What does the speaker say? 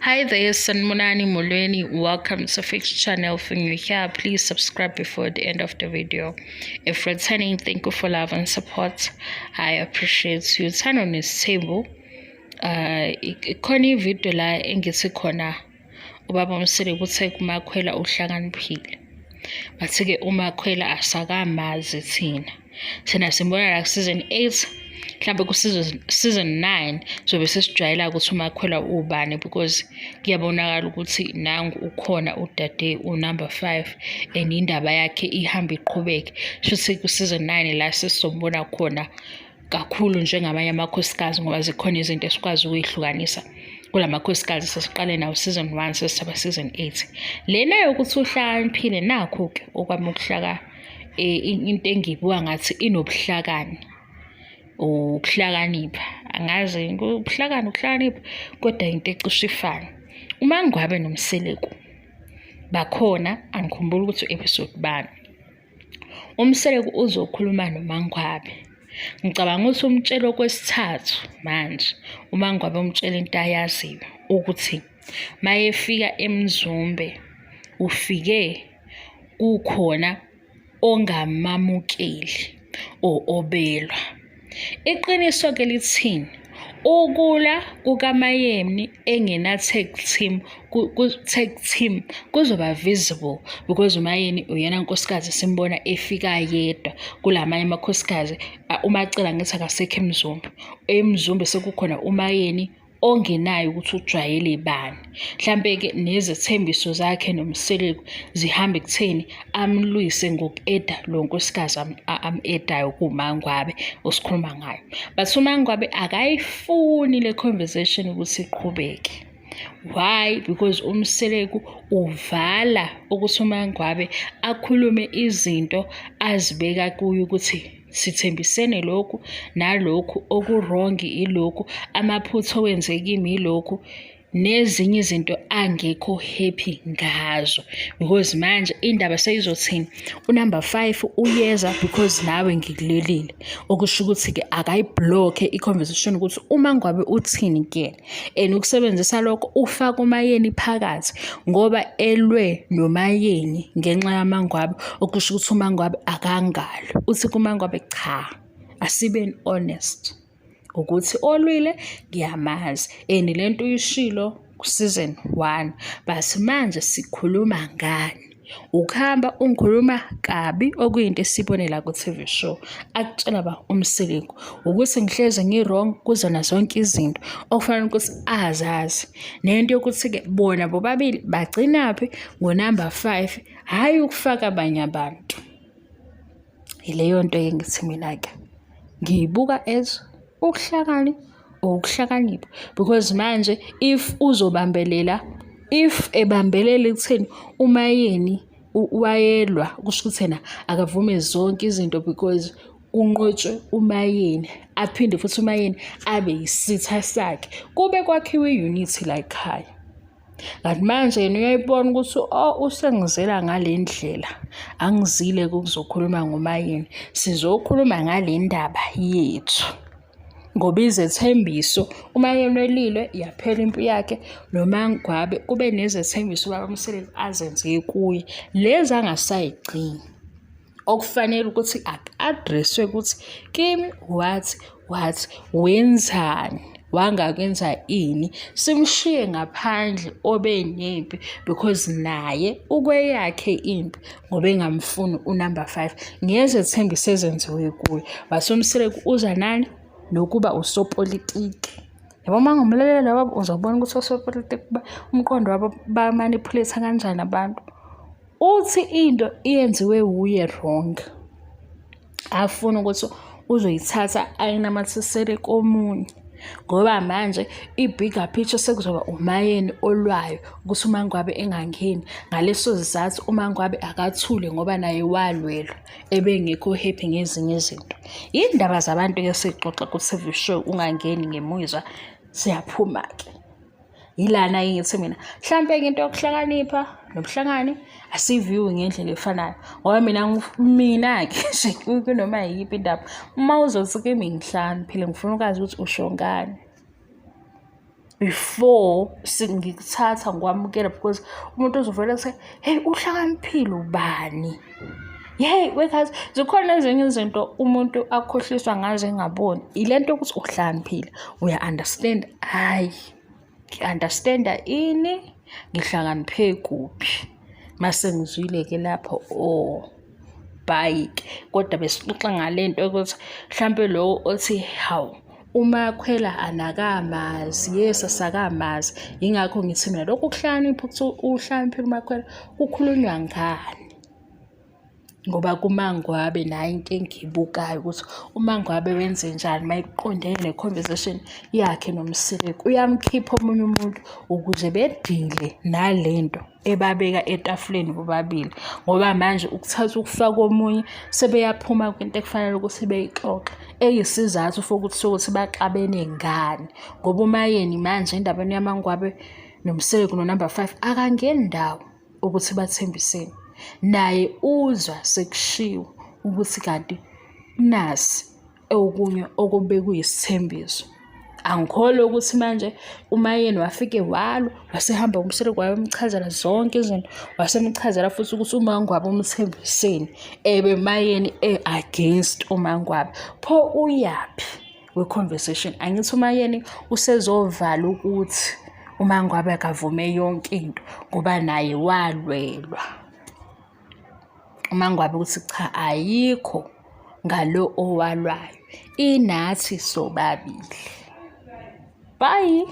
Hi there, Sanmunani Mulweni. Welcome to Fix Channel. If you're here, please subscribe before the end of the video. If returning, thank you for love and support. I appreciate you. Turn on this table. Ikhona video la engithi khona ubaba uMsile uthe kumakhwela uhlakaniphile. Bathi-ke umakhwela asakamazi thina simbona la season 8 mhlambe ku-season 9 sobe sesijwayela ukuthi umakhwela ubani because kuyabonakala ukuthi nangu ukhona udade unumber 5 and indaba yakhe ihamba iqhubeke. Shuthi ku-season 9 la sesizombona khona kakhulu njengamanye amakhosikazi ngoba zikhona izinto esikwazi ukuyihlukanisa kulamakhosikazi sesiqale nawo season 1 sesaba season 8. Lena yokuthi uhlakaniphile nakho-ke okwami ukuhlaka into engiyibuka ngathi inobuhlakani. Ukuhlakanipha angazi ubuhlakani ukuhlakanipha kodwa into ecishe ifane. uMangwabe noMseleku bakhona, angikhumbula ukuthi episode bani. uMseleku uzokhuluma noMangwabe, ngicabanga ukuthi umtshelo kwesithathu manje. uMangwabe umtshela into ayaziyo ukuthi mayefika eMzumbe ufike kukhona ongamamukeli obelwa. Iqiniso ke lithini? Ukula kukaMayeni engena tag team kuzoba visible because uMayeni uyena nkosikazi simbona efika yedwa kulamanye amakhosikazi. Umacela ngithi akasekho eMzumbe. eMzumbe sekukhona uMayeni ongenayo ukuthi ujwayele bani. Mhlambe-ke nezethembiso zakhe noMseleku zihambe kutheni amlwise ngoku-eda lo nkosikazi am-edayo kuMangwabe osikhuluma ngayo. But uMangwabe akayifuni le conversation ukuthi iqhubeke. Why? Because uMseleku uvala ukuthi uMangwabe akhulume izinto azibeka kuyo ukuthi sithembisene lokhu nalokhu, okurongi ilokhu, amaphutha owenze kimi ilokhu, nezinye izinto angekho happy ngazo. Because manje indaba seyizothini, unumber 5 uyeza because nawe ngikulelile, okusho ukuthi-ke akayibhlokhe i-conversation ukuthi uMangwabe uthini kuyena, and ukusebenzisa lokho ufaka uMayeni phakathi ngoba elwe noMayeni ngenxa yaMangwabe, okusho ukuthi uMangwabe akangalo. Uthi kuMangwabe cha, asibeni honest ukuthi olwile ngiyamazi and lento uyishilo ku-season 1, basi manje sikhuluma ngani. Ukuhamba ungikhuluma kabi okuyinto esibonela ku-TV show akutshela ba uMseleku ukuthi ngihleze ngi-wrong kuzona zonke izinto okufanele ukuthi azazi, nento yokuthi-ke bona bobabili bagcinaphi ngonumber 5, hhayi ukufaka abanye abantu. Yileyo nto engithi mina-ke ngiyibuka as ukuhlakani or ukuhlakanipha because manje if ebambelela ekutheni uMayeni wayelwa, kusho ukuthi yena akavume zonke izinto because unqotshwe uMayeni, aphinde futhi uMayeni abe yisitha sakhe, kube kwakhiwe i-unity la ekhaya. Kanti manje yena uyayibona ukuthi usengizela ngale ndlela, angizile kuzokhuluma ngoMayeni, sizokhuluma ngale ndaba yethu. Ngoba izethembiso uMayeni welile yaphela impi yakhe, noMangwabe kube nezethembiso ubaba uMseleku azenze kuye lezi angasayigcini, okufanele ukuthi aku-addresswe ukuthi kimi what wenzani, wangakwenza ini, simshiye ngaphandle obe nempi because naye ukweyakhe impi ngoba engamfuni unumber 5 ngezethembiso ezenziwe kuye. Base uMseleku uza nani nokuba usopolitiki. Yabo mangomlalela wabo uzobona ukuthi usopolitiki umqondo wabo bamanipulate kanjani abantu. Uthi into iyenziwe uye wrong, afuna ukuthi uzoyithatha ayinamathisele komunye ngoba manje i-bigger picture sekuzoba uMayeni olwayo ukuthi uMangwabe engangeni. Ngaleso sizathu uMangwabe akathule ngoba naye walwelwa ebengekho happy ngezinye izinto. Indaba zabantu-ke sixoxa ku-TV show, ungangeni ngemizwa siyaphuma-ke. Yilana ngithi mina mhlampe-ke into yokuhlakanipha nobuhlakani asiviwi ngendlela efanayo ngoba mina-ke kunoma yiyiphi indaba uma uzothi kimi ngihlakaniphile ngifuna ukwazi ukuthi usho ngani. before ngikuthatha ngikwamukela, because umuntu uzovela ethi, hey, uhlakaniphile ubani? Yey, wekhathi zikhona ezinye izinto umuntu akhohliswa ngazo engaboni. Ile nto yokuthi uhlakaniphile, uya-understand, hhayi, ngi-understand-a ini, ngihlakaniphe kuphi. Mase ngizwile-ke lapho, bye-ke. Kodwa besixoxa ngale nto yokuthi mhlampe lo othi, hawu, uma khwela anakamazi, yes asakamazi. Yingakho ngithi mina lokhu ukuhlakanipha, ukuthi uhlakaniphile uma khwela, kukhulunywa ngani? Ngoba kuMangwabe nayo into engiyibukayo ukuthi uMangwabe wenze njani uma eqondene ne-conversation yakhe noMsileko. Uyamkhipha omunye umuntu ukuze bedile nalento ebabeka etafuleni bobabili, ngoba manje ukuthatha ukufaka omunye sebeyaphuma kwinto ekufanele ukuthi beyixoxe, eyisizathu futhi sokuthi baxabene ngani. Ngoba uMayeni manje endabeni yaMangwabe noMsileko no-number 5 akangeni ndawo ukuthi bathembisene. Naye uzwa sekushiwo ukuthi kanti nasi okunye okube kuyisithembiso. Angikholwa ukuthi manje uMayeni wafike walwa, wasehamba uMsileko wayomchazela zonke izinto, wasemchazela futhi ukuthi uMangwabe umthembiseni, Mayeni against uMangwabe. Pho uyaphi we-conversation? Angithi uMayeni usezovala ukuthi uMangwabe akavume yonke into ngoba naye walwelwa. uMangwabe ukuthi cha, ayikho ngalo owalwayo, inathi sobabili. Bye.